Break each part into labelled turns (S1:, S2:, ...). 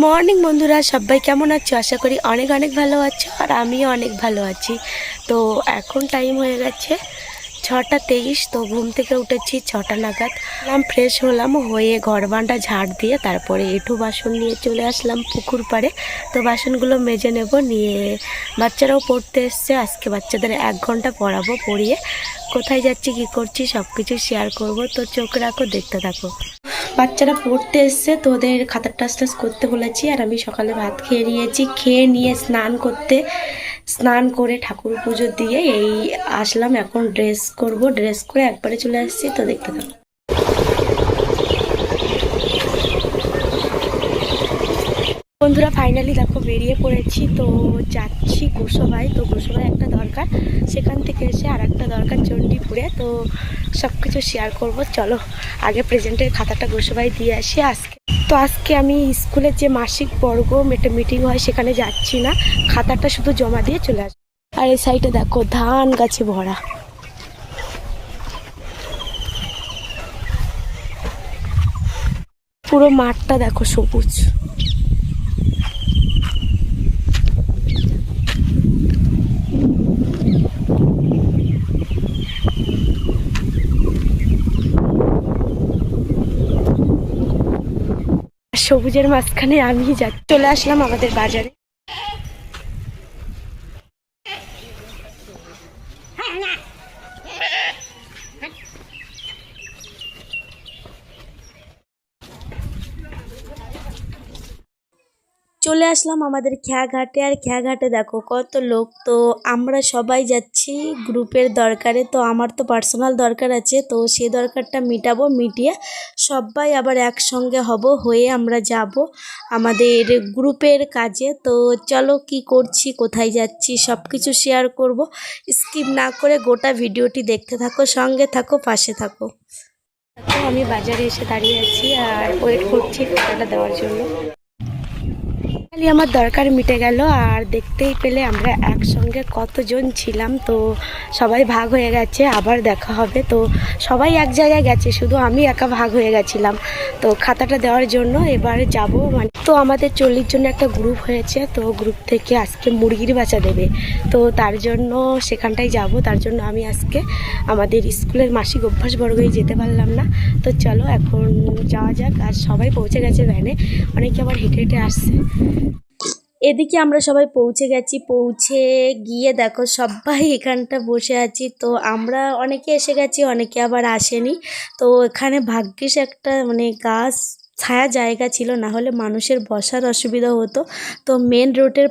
S1: Morning বন্ধুরা, সবাই কেমন আছো? আশা করি অনেক অনেক ভালো আছো, আর আমিও অনেক ভালো আছি। তো এখন টাইম হয়ে গেছে 6:23। তো ঘুম থেকে উঠেছি 6টা নাগাদ। ফ্রেশ হলাম, হয়ে ঘর বারান্দা ঝাড় দিয়ে তারপরে এঁঠো বাসন নিয়ে চলে আসলাম পুকুর পাড়ে। তো বাসনগুলো মেজে নেব, নিয়ে বাচ্চারাও পড়তে এসছে। আজকে বাচ্চাদের 1 ঘন্টা পড়াবো, পড়িয়ে কোথায় যাচ্ছি কী করছি সব কিছু শেয়ার করব। তো চোখ রাখো, দেখতে থাকো। বাচ্চারা পড়তে এসছে, তো ওদের খাতার টাস করতে বলেছি। আর আমি সকালে ভাত খেয়ে নিয়েছি, খেয়ে নিয়ে স্নান করে ঠাকুর পুজো দিয়ে এই আসলাম। এখন ড্রেস করব, ড্রেস করে একবারে চলে আসছি। তো দেখতে থাকো বন্ধুরা। ফাইনালি দেখো বেরিয়ে পড়েছি। তো যাচ্ছি গোসাবাই। তো গোসাবাই একটা দরকার, সেখান থেকে এসে আর একটা দরকার চণ্ডীপুরে। তো সব কিছু শেয়ার করব। চলো আগে প্রেজেন্টের খাতাটা গোসাবাই দিয়ে আসি। আজকে আমি স্কুলের যে মাসিক বর্গ মিটিং হয় সেখানে যাচ্ছি না, খাতাটা শুধু জমা দিয়ে চলে আসবো। আর এই সাইডে দেখো ধান গাছে ভরা, পুরো মাঠটা দেখো সবুজ। সবুজের মাঝখানে আমি চলে আসলাম আমাদের বাজারে। চলে আসলাম আমাদের খেয়াঘাটে। আর খেয়াঘাটে দেখো কত লোক। তো আমরা সবাই যাচ্ছি গ্রুপের দরকারে। তো আমার তো পার্সোনাল দরকার আছে, তো সে দরকারটা মিটাবো, মিটিয়ে সবাই আবার একসঙ্গে হয়ে আমরা যাব আমাদের গ্রুপের কাজে। তো চলো কি করছি, কোথায় যাচ্ছি সব কিছু শেয়ার করব। স্কিপ না করে গোটা ভিডিওটি দেখতে থাকো, সঙ্গে থাকো, পাশে থাকো। আমি বাজারে এসে দাঁড়িয়ে আছি আর ওয়েট করছি টাকাটা দেওয়ার জন্য। আমার দরকার মিটে গেল। আর দেখতেই পেলে আমরা একসঙ্গে কতজন ছিলাম। তো সবাই ভাগ হয়ে গেছে, আবার দেখা হবে। তো সবাই এক জায়গায় গেছে, শুধু আমি একা ভাগ হয়ে গেছিলাম। তো খাতাটা দেওয়ার জন্য এবার যাব। তো আমাদের 40 জন একটা গ্রুপ হয়েছে। তো গ্রুপ থেকে আজকে মুরগির বাচ্চা দেবে। তো তার জন্য সেখানটায় যাব। তার জন্য আমি আজকে আমাদের স্কুলের মাসিক অভ্যাস বর্গই যেতে পারলাম না। তো চলো এখন যাওয়া যাক। আর সবাই পৌঁছে গেছে ভ্যানে, অনেকে আবার হেঁটে হেঁটে আসছে। এদিকে আমরা সবাই পৌঁছে গেছি। পৌঁছে গিয়ে দেখো সবাই এখানটা বসে আছি। তো আমরা অনেকে এসে গেছি, অনেকে আবার আসেনি। তো এখানে ভাগ্যিস একটা গাছ ছায়া জায়গা ছিল, না হলে মানুষের বসার অসুবিধা হতো। তো মেন রোডের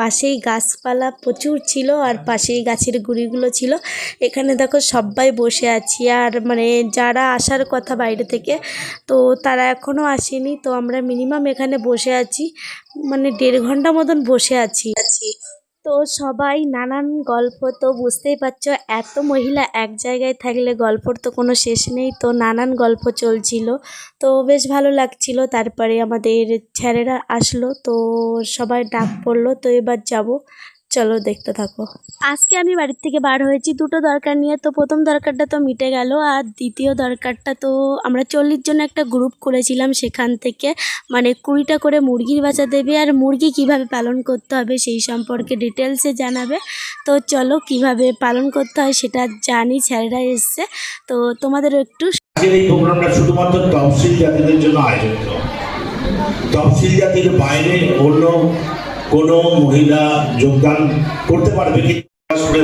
S1: পাশেই গাছপালা প্রচুর ছিল, আর পাশেই গাছের গুঁড়িগুলো ছিল। এখানে দেখো সবাই বসে আছি। আর যারা আসার কথা বাইরে থেকে, তো তারা এখনও আসেনি। তো আমরা মিনিমাম এখানে বসে আছি 1.5 ঘন্টা মতন বসে আছি। তো সবাই নানান গল্প, তো বুঝতেই পারছো এত মহিলা এক জায়গায় থাকলে গল্পর তো কোনো শেষ নেই। তো নানান গল্প চলছিল, তো বেশ ভালো লাগছিল। তারপরে আমাদের স্যারেরা আসলো, তো সবাই ডাক পড়লো। তো এবার যাব, চলো দেখতে থাকো। আজকে আমি বাড়ির থেকে বার হয়েছি 2টো দরকার নিয়ে। তো প্রথম দরকারটা তো মিটে গেল, আর দ্বিতীয় দরকারটা, তো আমরা 40 জন একটা গ্রুপ করেছিলাম, সেখান থেকে 20টা করে মুরগির বাচ্চা দেবে। আর মুরগি কিভাবে পালন করতে হবে সেই সম্পর্কে ডিটেলসে জানাবে। তো চলো কিভাবে পালন করতে হয় সেটা জানি, স্যারেরা এসছে। তো তোমাদেরও একটু।
S2: এই প্রোগ্রামটা শুধুমাত্র তফসিল জাতিদের জন্য আয়োজিত। তফসিল জাতির বাইরে অন্য কোনো মহিলা যোগদান করতে পারবে কি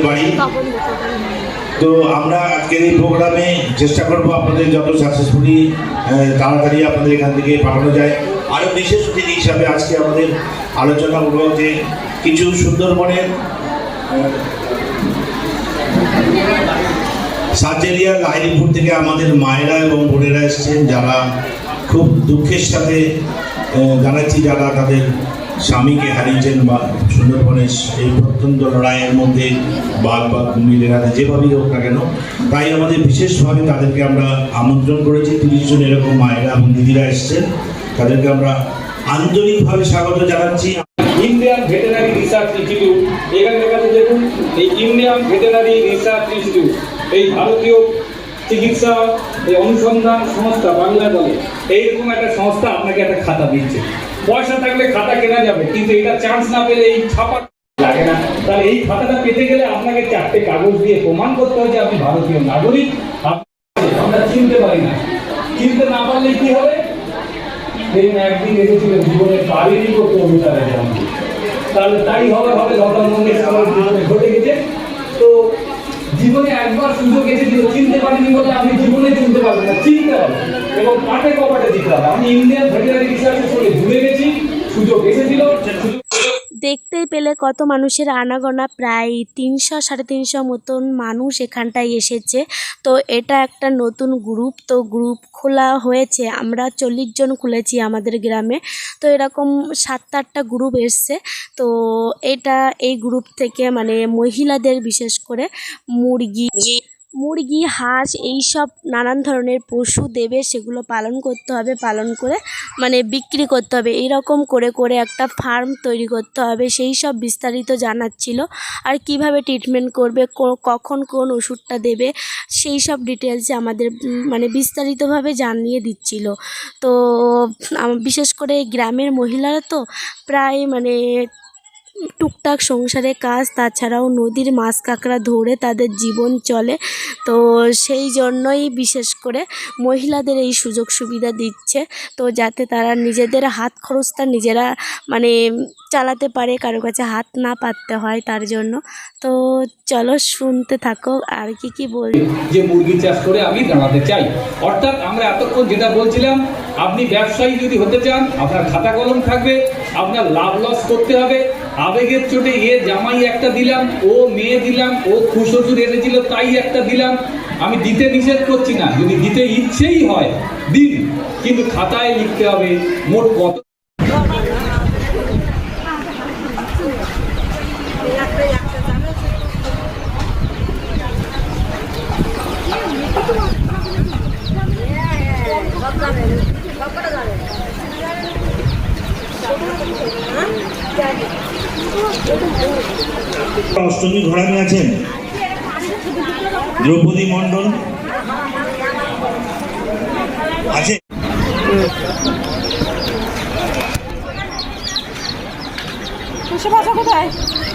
S2: বাড়ি। তো আমরা আজকের এই প্রোগ্রামে চেষ্টা করবো আপনাদের যত সাকসেসফুলি তাড়াতাড়ি আপনাদের এখান থেকে পাঠানো যায়। আরও বিশেষ অতিথি হিসাবে আজকে আমাদের আলোচনা হলো যে কিছু সুন্দরবনের সার্জেরিয়া লাইরিপুর থেকে আমাদের মায়েরা এবং বোনেরা এসছেন, যারা খুব দুঃখের সাথে জানাচ্ছি, যারা তাদের স্বামীকে হারিয়েছেন বা সুন্দরবনের এই প্রত্যন্ত লড়াইয়ের মধ্যে বাঘ বা কুমিরের হাতে যেভাবেই হোক না কেন। তাই আমাদের বিশেষভাবে তাদেরকে আমরা আমন্ত্রণ করেছি। 30 জন এরকম মায়েরা এবং দিদিরা এসছেন, তাদেরকে আমরা আন্তরিকভাবে স্বাগত জানাচ্ছি।
S3: ইন্ডিয়ান ভেটেনারি রিসার্চ ইনস্টিটিউট, এখানে কাছে দেখুন এই ইন্ডিয়ান ভেটেনারি রিসার্চ ইনস্টিটিউট, এই ভারতীয় চিকিৎসা এই অনুসন্ধান সংস্থা বাংলা বলে, এইরকম একটা সংস্থা আপনাকে একটা খাতা দিচ্ছে। পয়সা থাকলে খাতা কেনা যাবে, কিন্তু এটা চান্স না পেলে এই ছাপা লাগে না। তাহলে এই খাতাটা পেতে গেলে আপনাকে 4টে কাগজ দিয়ে প্রমাণ করতে হয় যে আপনি ভারতীয় নাগরিক। আমরা চিনতে পারি না, চিনতে না পারলে কি হবে? একদিন এসেছিলেন জীবনে পারিনি করতে অভিযানের জন্য, তাহলে তাই হবে লতা মঙ্গেশকরের জীবনে ঘটে গেছে। তো জীবনে একবার সুযোগ এসেছিল, চিনতে পারিনি বলে আপনি জীবনে চিনতে পারবেন না, চিনতে হবে এবং পাটে কপাটে দিতে হবে। আমি ইন্ডিয়ান ভেটেরিনারি রিসার্চের সঙ্গে জুড়ে গেছি, সুযোগ এসেছিল।
S1: দেখতেই পেলে কত মানুষের আনাগোনা, প্রায় 300-350 মতন মানুষ এখানটায় এসেছে। তো এটা একটা নতুন গ্রুপ, তো গ্রুপ খোলা হয়েছে, আমরা 40 জন খুলেছি আমাদের গ্রামে। তো এরকম 7-8টা গ্রুপ এসছে। তো এই গ্রুপ থেকে মানে মহিলাদের বিশেষ করে মুরগি, হাঁস এইসব নানান ধরনের পশু দেবে, সেগুলো পালন করতে হবে, পালন করে মানে বিক্রি করতে হবে। এইরকম করে করে একটা ফার্ম তৈরি করতে হবে, সেই সব বিস্তারিত জানাচ্ছিল। আর কিভাবে ট্রিটমেন্ট করবে, কখন কোন ওষুধটা দেবে, সেই সব ডিটেলসে আমাদের মানে বিস্তারিতভাবে জানিয়ে দিচ্ছিল। তো বিশেষ করে গ্রামের মহিলারা তো প্রায় মানে টুকটাক সংসারে কাজ, তাছাড়াও নদীর মাছ কাঁকড়া ধরে তাদের জীবন চলে। তো সেই জন্যই বিশেষ করে মহিলাদের এই সুযোগ সুবিধা দিচ্ছে, তো যাতে তারা নিজেদের হাত খরচটা নিজেরা মানে চালাতে পারে, কারো কাছে হাত না পাততে হয় তার জন্য। তো চলো শুনতে থাকো আর কি বল।
S3: যে মুরগি চাষ করে আমি দাঁড়াতে চাই, অর্থাৎ আমরা এতক্ষণ যেটা বলছিলাম, আপনি ব্যবসায়ী যদি হতে চান, আপনার খাতা কলম থাকবে, আপনার লাভ লস করতে হবে। আবেগের চোটে জামাই একটা দিলাম, ও মেয়ে দিলাম, ও খুশজুর এনেছিল তাই একটা দিলাম, আমি দিতে নিষেধ করছি না, যদি দিতে ইচ্ছেই হয় দিন, কিন্তু খাতায় লিখতে হবে মোট কত।
S2: অষ্টমী ঘোড়ামি আছেন দ্রৌপদী মণ্ডল আছে।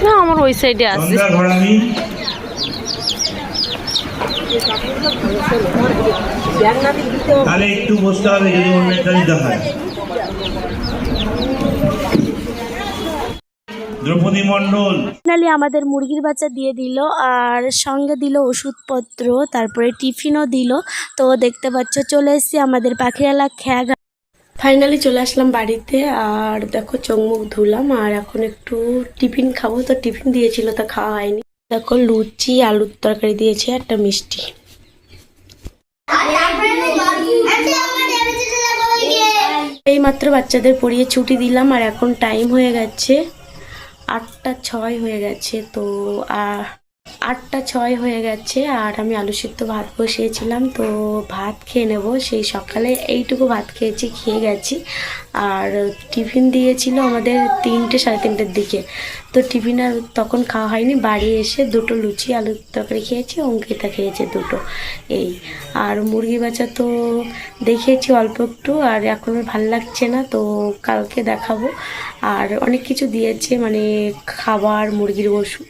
S1: না, আমার ওই সাইডে আছে
S2: ঘোড়ামি তাহলে একটু বসতে হবে যদি অন্য একটা নিতে হয়। দ্রৌপদী মণ্ডল
S1: ফাইনালি আমাদের মুরগির বাচ্চা দিয়ে দিল, আর সঙ্গে দিল ওষুধপত্র, তারপরে টিফিনও দিল। তো দেখতে পাচ্ছ চলে এসেছি আমাদের পাখিরালা খেয়াঘাট। ফাইনালি চলে আসলাম বাড়িতে, আর দেখো চোখ মুখ ধুলাম, আর এখন একটু টিফিন খাবো। তো টিফিন দিয়েছিল, তা খাওয়া হয়নি। দেখো লুচি, আলুর তরকারি দিয়েছে, একটা মিষ্টি। এইমাত্র বাচ্চাদের পড়িয়ে ছুটি দিলাম, আর এখন টাইম হয়ে গেছে 8টা 6 হয়ে গেছে। তো 8টা 6 হয়ে গেছে, আর আমি আলু সিদ্ধ ভাত বসিয়েছিলাম, তো ভাত খেয়ে নেব। সেই সকালে এইটুকু ভাত খেয়েছি, খেয়ে গেছি। আর টিফিন দিয়েছিল আমাদের 3টে 3:30টার দিকে, তো টিফিন আর তখন খাওয়া হয়নি। বাড়ি এসে 2টো লুচি আলুর তরকারি খেয়েছি, অঙ্কিতা খেয়েছে 2টো। এই আর মুরগি বাচ্চা তো দেখিয়েছি অল্প একটু, আর এখন ভাল লাগছে না, তো কালকে দেখাবো। আর অনেক কিছু দিয়েছে, মানে খাবার, মুরগির ওষুধ,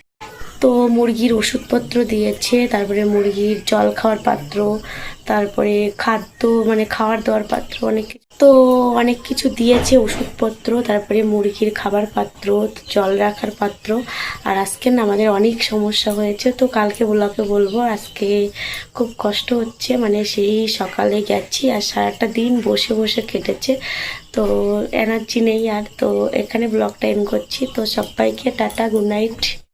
S1: তো মুরগির ওষুধপত্র দিয়েছে, তারপরে মুরগির জল খাওয়ার পাত্র, তারপরে খাদ্য মানে খাওয়ার দাওয়ার পাত্র, অনেক কিছু দিয়েছে, ওষুধপত্র, তারপরে মুরগির খাবার পাত্র, জল রাখার পাত্র। আর আজকে না আমাদের অনেক সমস্যা হয়েছে, তো কালকে ব্লগে বলবো। আজকে খুব কষ্ট হচ্ছে, মানে সেই সকালে গেছি আর সারাটা দিন বসে বসে কেটেছে, তো এনার্জি নেই আর। তো এখানে ব্লগটা এন্ড করছি। তো সবাইকে টাটা, গুড নাইট।